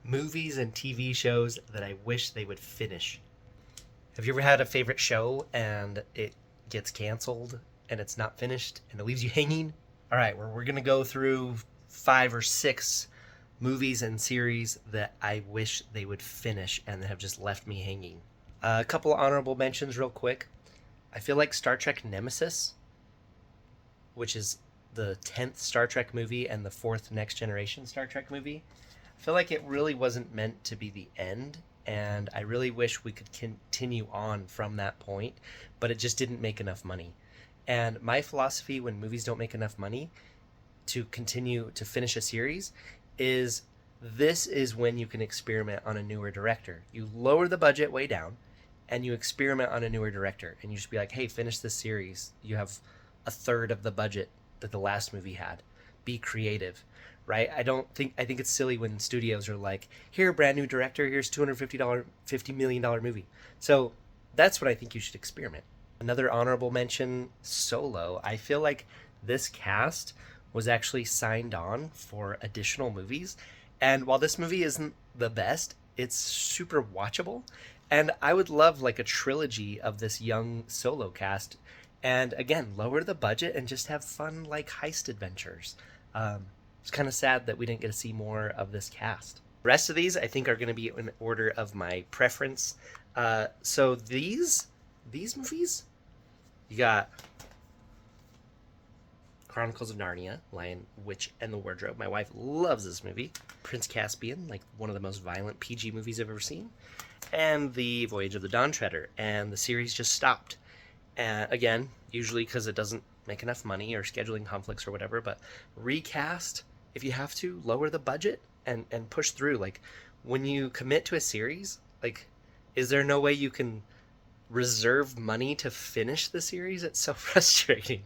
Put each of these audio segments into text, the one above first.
Movies and TV shows that I wish they would finish. Have you ever had a favorite show and it gets canceled and it's not finished and it leaves you hanging? All right, we're going to go through 5 or 6 movies and series that I wish they would finish and have just left me hanging. A couple of honorable mentions, real quick. I feel like Star Trek Nemesis, which is the 10th Star Trek movie and the 4th Next Generation Star Trek movie. I feel like it really wasn't meant to be the end, and I really wish we could continue on from that point, but it just didn't make enough money. And my philosophy when movies don't make enough money to continue to finish a series is this is when you can experiment on a newer director. You lower the budget way down and you experiment on a newer director, and you just be like, hey, finish this series. You have a third of the budget that the last movie had. Be creative, right? I think it's silly when studios are like, here, brand new director, here's $50 million movie. So that's what I think you should experiment. Another honorable mention, Solo. I feel like this cast was actually signed on for additional movies. And while this movie isn't the best, it's super watchable. And I would love like a trilogy of this young Solo cast. And again, lower the budget and just have fun like heist adventures. It's kind of sad that we didn't get to see more of this cast. The rest of these I think are going to be in order of my preference. So these movies, you got Chronicles of Narnia, Lion, Witch, and the Wardrobe. My wife loves this movie. Prince Caspian, like one of the most violent PG movies I've ever seen. And The Voyage of the Dawn Treader. And the series just stopped. Again, usually because it doesn't make enough money or scheduling conflicts or whatever, but recast if you have to, lower the budget and push through. Like when you commit to a series, like is there no way you can reserve money to finish the series? It's so frustrating.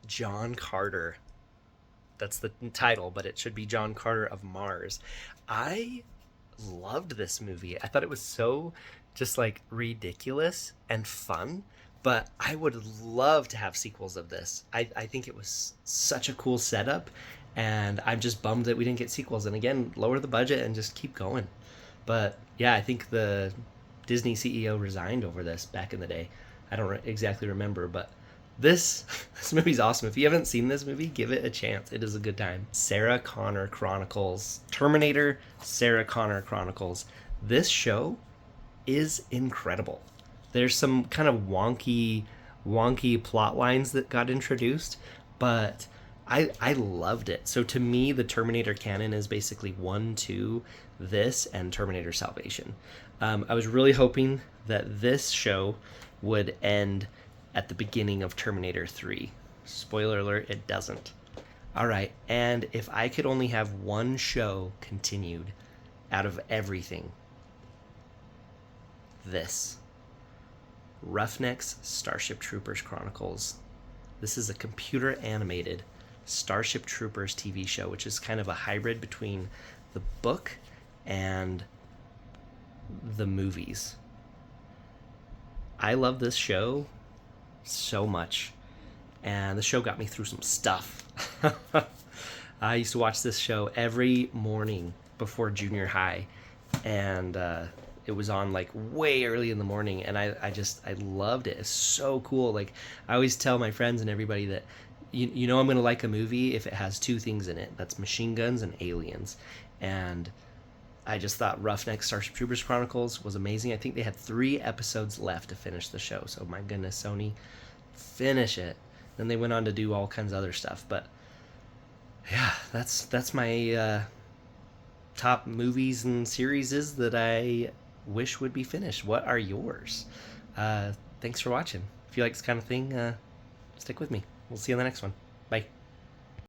John Carter. That's the title, but it should be John Carter of Mars. I loved this movie. I thought it was so just like ridiculous and fun, but I would love to have sequels of this. I think it was such a cool setup, and I'm just bummed that we didn't get sequels. And again, lower the budget and just keep going. But yeah, I think the Disney CEO resigned over this back in the day. I don't exactly remember, but this movie's awesome. If you haven't seen this movie, give it a chance. It is a good time. Sarah Connor Chronicles. Terminator Sarah Connor Chronicles. This show is incredible. There's some kind of wonky plot lines that got introduced, but I loved it. So to me, the Terminator canon is basically 1, 2, this, and Terminator Salvation. I was really hoping that this show would end at the beginning of Terminator 3. Spoiler alert, it doesn't. All right, and if I could only have one show continued out of everything, this. Roughnecks Starship Troopers Chronicles. This is a computer animated Starship Troopers TV show, which is kind of a hybrid between the book and the movies. I love this show so much, and the show got me through some stuff. I used to watch this show every morning before junior high, and it was on like way early in the morning, and I loved it. It's so cool. Like I always tell my friends and everybody that you know I'm gonna like a movie if it has 2 things in it. That's machine guns and aliens. And I just thought Roughnecks Starship Troopers Chronicles was amazing. I think they had 3 episodes left to finish the show. So my goodness, Sony, finish it. Then they went on to do all kinds of other stuff. But yeah, that's my top movies and series that I wish would be finished. What are yours? Thanks for watching. If you like this kind of thing, stick with me. We'll see you on the next one. Bye.